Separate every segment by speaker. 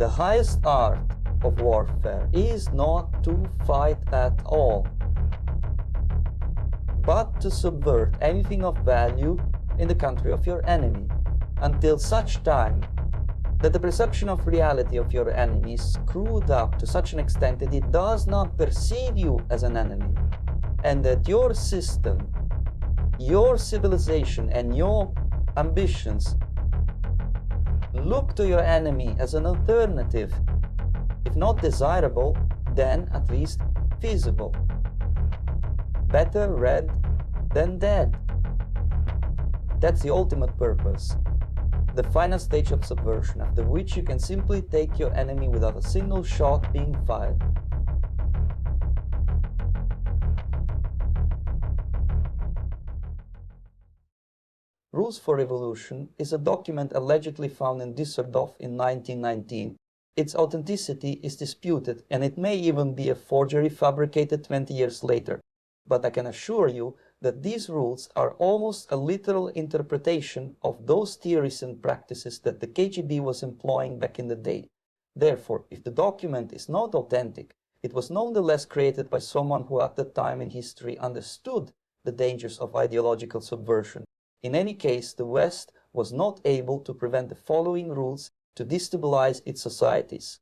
Speaker 1: The highest art of warfare is not to fight at all, but to subvert anything of value in the country of your enemy, until such time that the perception of reality of your enemy is screwed up to such an extent that it does not perceive you as an enemy, and that your system, your civilization, and your ambitions look to your enemy as an alternative, if not desirable, then at least feasible. Better red than dead. That's the ultimate purpose. The final stage of subversion, after which you can simply take your enemy without a single shot being fired. Rules for Revolution is a document allegedly found in Düsseldorf in 1919. Its authenticity is disputed, and it may even be a forgery fabricated 20 years later. But I can assure you that these rules are almost a literal interpretation of those theories and practices that the KGB was employing back in the day. Therefore, if the document is not authentic, it was nonetheless created by someone who at that time in history understood the dangers of ideological subversion. In any case, the West was not able to prevent the following rules to destabilize its societies.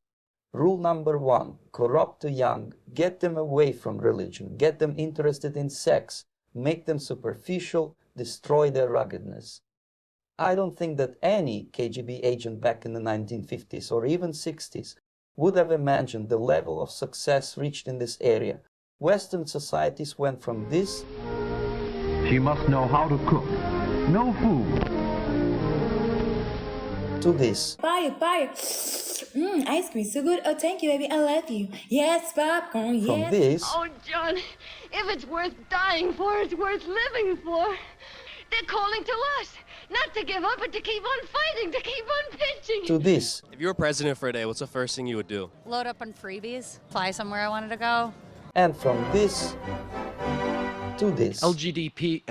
Speaker 1: Rule number 1, corrupt the young, get them away from religion, get them interested in sex, make them superficial, destroy their ruggedness. I don't think that any KGB agent back in the 1950s or even 60s would have imagined the level of success reached in this area. Western societies went from this.
Speaker 2: She must know how to cook, no food.
Speaker 1: To this.
Speaker 3: Fire, fire. Ice cream so good. Oh, thank you, baby. I love you. Yes, popcorn, yes.
Speaker 1: From this.
Speaker 4: Oh, John, if it's worth dying for, it's worth living for. They're calling to us. Not to give up, but to keep on fighting, to keep on pitching.
Speaker 1: To this.
Speaker 5: If you were president for a day, what's the first thing you would do?
Speaker 6: Load up on freebies, fly somewhere I wanted to go.
Speaker 1: And from this to this.
Speaker 2: LBG.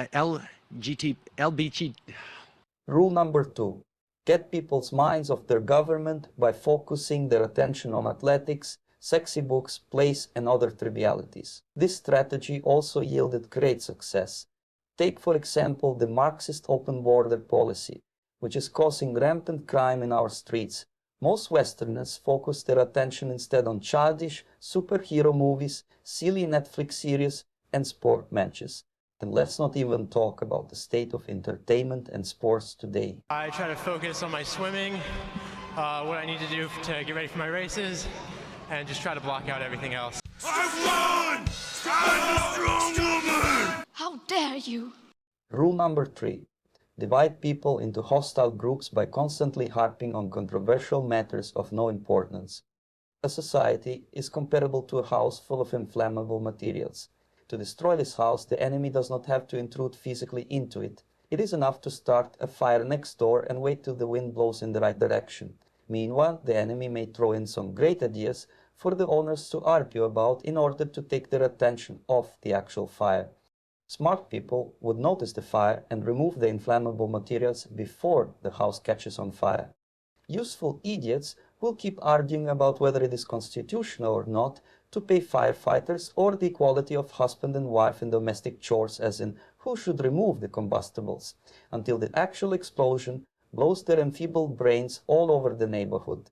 Speaker 1: Rule number 2. Get people's minds off their government by focusing their attention on athletics, sexy books, plays, and other trivialities. This strategy also yielded great success. Take, for example, the Marxist open border policy, which is causing rampant crime in our streets. Most Westerners focus their attention instead on childish superhero movies, silly Netflix series, and sport matches. And let's not even talk about the state of entertainment and sports today.
Speaker 7: I try to focus on my swimming, what I need to do to get ready for my races, and just try to block out everything else.
Speaker 8: I won! I'm a strong woman!
Speaker 4: How dare you?
Speaker 1: Rule number 3. Divide people into hostile groups by constantly harping on controversial matters of no importance. A society is comparable to a house full of inflammable materials. To destroy this house, the enemy does not have to intrude physically into it. It is enough to start a fire next door and wait till the wind blows in the right direction. Meanwhile, the enemy may throw in some great ideas for the owners to argue about in order to take their attention off the actual fire. Smart people would notice the fire and remove the inflammable materials before the house catches on fire. Useful idiots will keep arguing about whether it is constitutional or not to pay firefighters or the equality of husband and wife in domestic chores, as in who should remove the combustibles, until the actual explosion blows their enfeebled brains all over the neighborhood.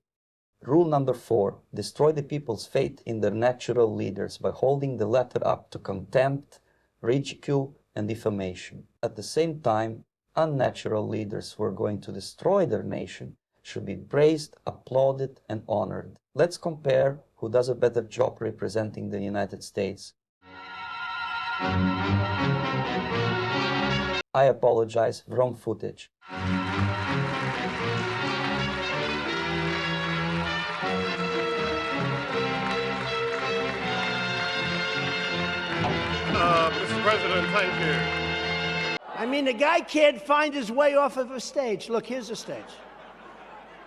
Speaker 1: Rule number 4. Destroy the people's faith in their natural leaders by holding the latter up to contempt, ridicule, and defamation. At the same time, unnatural leaders who are going to destroy their nation should be praised, applauded, and honored. Let's compare who does a better job representing the United States. I apologize, wrong footage.
Speaker 8: Mr. President, thank you.
Speaker 9: I mean, the guy can't find his way off of a stage. Look, here's the stage.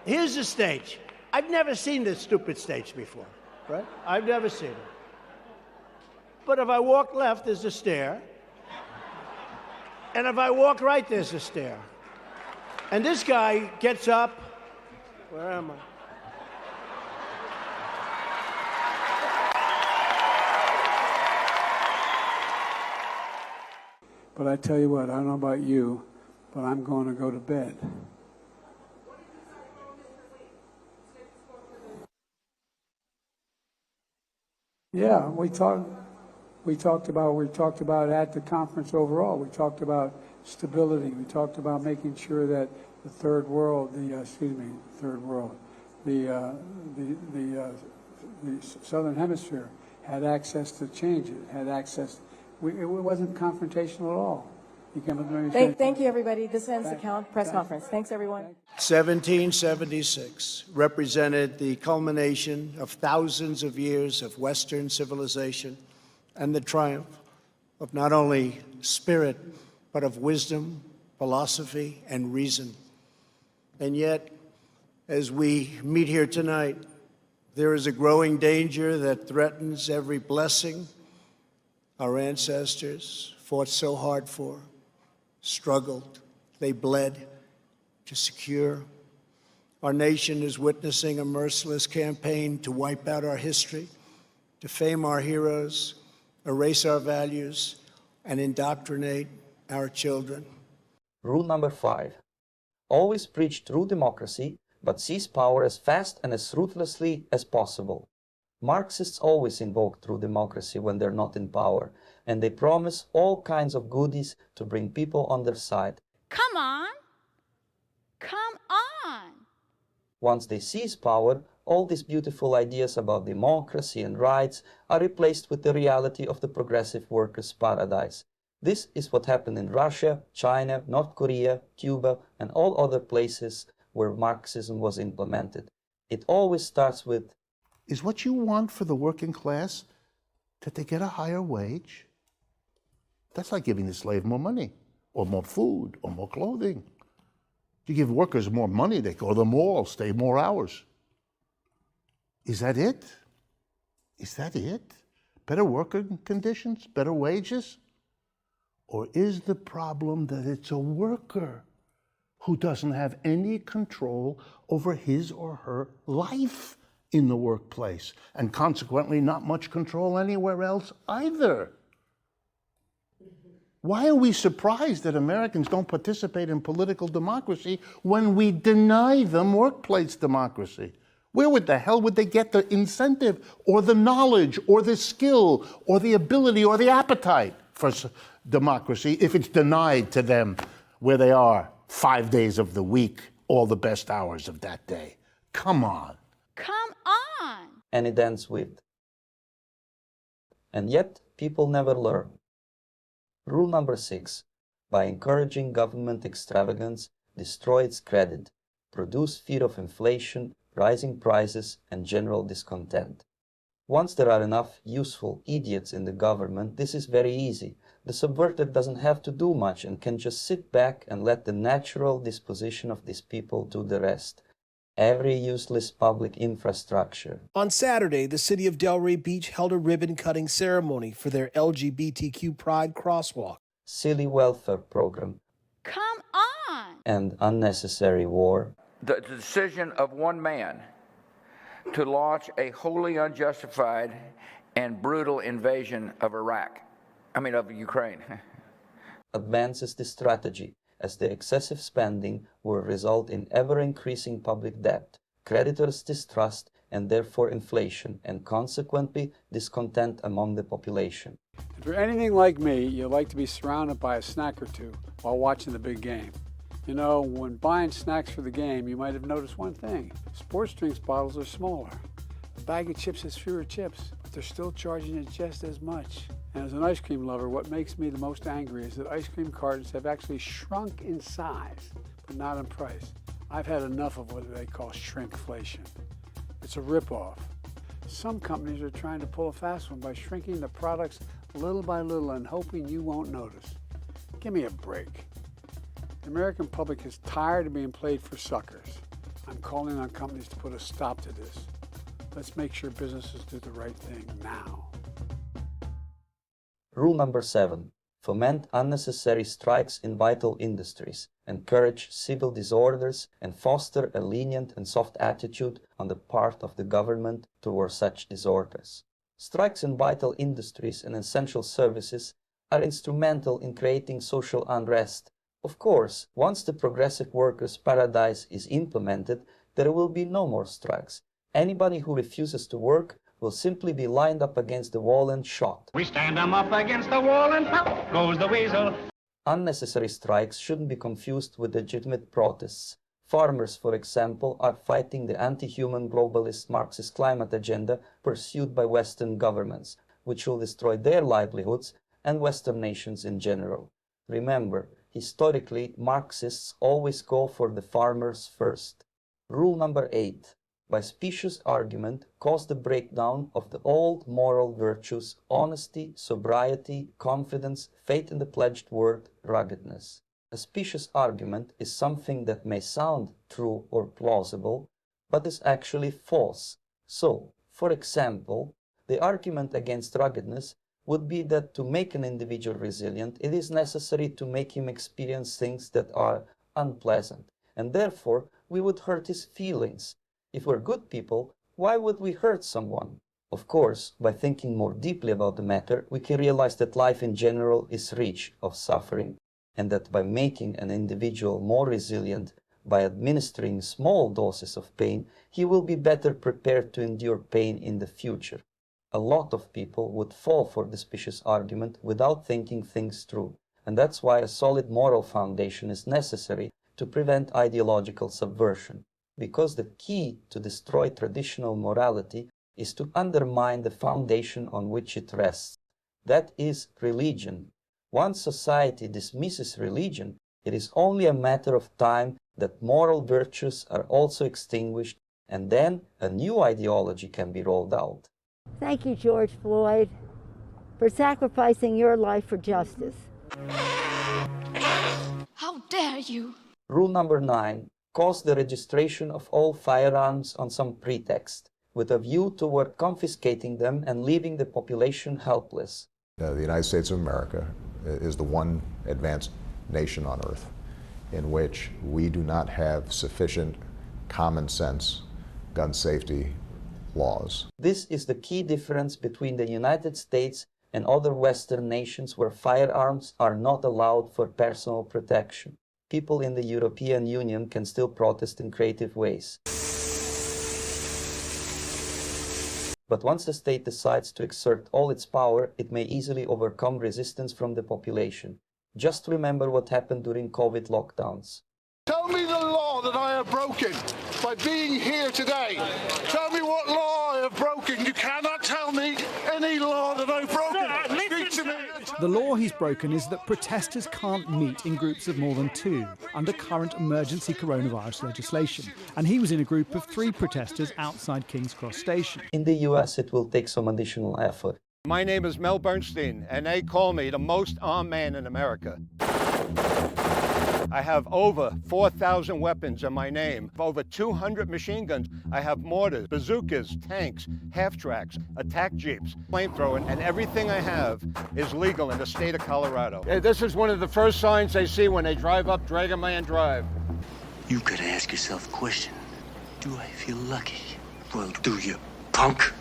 Speaker 9: Here's the stage. I've never seen this stupid stage before, right? I've never seen it. But if I walk left, there's a stair. And if I walk right, there's a stair. And this guy gets up. Where am I?
Speaker 10: But I tell you what, I don't know about you, but I'm going to go to bed. Yeah, we talked about at the conference overall. We talked about stability. We talked about making sure that the third world, the southern hemisphere had access to change. It had access. It wasn't confrontational at all.
Speaker 11: Thank you, everybody. This ends the press conference. Thanks, everyone.
Speaker 9: 1776 represented the culmination of thousands of years of Western civilization and the triumph of not only spirit, but of wisdom, philosophy, and reason. And yet, as we meet here tonight, there is a growing danger that threatens every blessing our ancestors fought so hard for, struggled, they bled to secure. Our nation is witnessing a merciless campaign to wipe out our history, defame our heroes, erase our values, and indoctrinate our children.
Speaker 1: Rule number 5. Always preach true democracy, but seize power as fast and as ruthlessly as possible. Marxists always invoke true democracy when they're not in power, and they promise all kinds of goodies to bring people on their side.
Speaker 6: Come on! Come on!
Speaker 1: Once they seize power, all these beautiful ideas about democracy and rights are replaced with the reality of the progressive workers' paradise. This is what happened in Russia, China, North Korea, Cuba, and all other places where Marxism was implemented. It always starts with,
Speaker 12: is what you want for the working class that they get a higher wage? That's like giving the slave more money, or more food, or more clothing. You give workers more money, they go to the mall, stay more hours. Is that it? Is that it? Better working conditions, better wages? Or is the problem that it's a worker who doesn't have any control over his or her life in the workplace, and consequently not much control anywhere else either? Why are we surprised that Americans don't participate in political democracy when we deny them workplace democracy? Where the hell would they get the incentive or the knowledge or the skill or the ability or the appetite for democracy if it's denied to them where they are 5 days of the week, all the best hours of that day? Come on.
Speaker 6: Come on!
Speaker 1: and it ends with, and yet people never learn. Rule number 6. By encouraging government extravagance, destroy its credit, produce fear of inflation, rising prices, and general discontent. Once there are enough useful idiots in the government, this is very easy. The subverter doesn't have to do much and can just sit back and let the natural disposition of these people do the rest. Every useless public infrastructure.
Speaker 13: On Saturday, the city of Delray Beach held a ribbon-cutting ceremony for their LGBTQ Pride crosswalk.
Speaker 1: Silly welfare program.
Speaker 6: Come on!
Speaker 1: And unnecessary war.
Speaker 14: The decision of one man to launch a wholly unjustified and brutal invasion of of Ukraine.
Speaker 1: Advances the strategy, as the excessive spending will result in ever-increasing public debt, creditors' distrust, and therefore inflation, and consequently discontent among the population.
Speaker 10: If you're anything like me, you like to be surrounded by a snack or two while watching the big game. You know, when buying snacks for the game, you might have noticed one thing. Sports drinks bottles are smaller. A bag of chips has fewer chips, but they're still charging it just as much. And as an ice cream lover, what makes me the most angry is that ice cream cartons have actually shrunk in size, but not in price. I've had enough of what they call shrinkflation. It's a ripoff. Some companies are trying to pull a fast one by shrinking the products little by little and hoping you won't notice. Give me a break. The American public is tired of being played for suckers. I'm calling on companies to put a stop to this. Let's make sure businesses do the right thing now.
Speaker 1: Rule number 7. Foment unnecessary strikes in vital industries, encourage civil disorders, and foster a lenient and soft attitude on the part of the government toward such disorders. Strikes in vital industries and essential services are instrumental in creating social unrest. Of course, once the progressive workers' paradise is implemented, there will be no more strikes. Anybody who refuses to work will simply be lined up against the wall and shot.
Speaker 15: We stand them up against the wall and pop goes the weasel.
Speaker 1: Unnecessary strikes shouldn't be confused with legitimate protests. Farmers, for example, are fighting the anti-human globalist Marxist climate agenda pursued by Western governments, which will destroy their livelihoods and Western nations in general. Remember, historically, Marxists always go for the farmers first. Rule number 8. By specious argument, cause the breakdown of the old moral virtues, honesty, sobriety, confidence, faith in the pledged word, ruggedness. A specious argument is something that may sound true or plausible, but is actually false. So, for example, the argument against ruggedness would be that to make an individual resilient, it is necessary to make him experience things that are unpleasant, and therefore we would hurt his feelings. If we're good people, why would we hurt someone? Of course, by thinking more deeply about the matter, we can realize that life in general is rich of suffering, and that by making an individual more resilient, by administering small doses of pain, he will be better prepared to endure pain in the future. A lot of people would fall for the specious argument without thinking things through, and that's why a solid moral foundation is necessary to prevent ideological subversion. Because the key to destroy traditional morality is to undermine the foundation on which it rests. That is religion. Once society dismisses religion, it is only a matter of time that moral virtues are also extinguished, and then a new ideology can be rolled out.
Speaker 16: Thank you, George Floyd, for sacrificing your life for justice.
Speaker 4: How dare you?
Speaker 1: Rule number 9. Cause the registration of all firearms on some pretext, with a view toward confiscating them and leaving the population helpless.
Speaker 17: The United States of America is the one advanced nation on earth in which we do not have sufficient common sense gun safety laws.
Speaker 1: This is the key difference between the United States and other Western nations where firearms are not allowed for personal protection. People in the European Union can still protest in creative ways. But once the state decides to exert all its power, it may easily overcome resistance from the population. Just remember what happened during COVID lockdowns.
Speaker 8: Tell me the law that I have broken by being here today. Tell me what law I have broken. You cannot tell me any law that I've broken. Speak to me.
Speaker 18: The law he's broken is that protesters can't meet in groups of more than 2 under current emergency coronavirus legislation. And he was in a group of 3 protesters outside King's Cross Station.
Speaker 1: In the US, it will take some additional effort.
Speaker 19: My name is Mel Bernstein, and they call me the most armed man in America. I have over 4,000 weapons in my name, over 200 machine guns. I have mortars, bazookas, tanks, half-tracks, attack jeeps, flamethrower, and everything I have is legal in the state of Colorado. This is one of the first signs they see when they drive up Dragon Man Drive.
Speaker 20: You gotta ask yourself a question. Do I feel lucky? Well, do you, punk?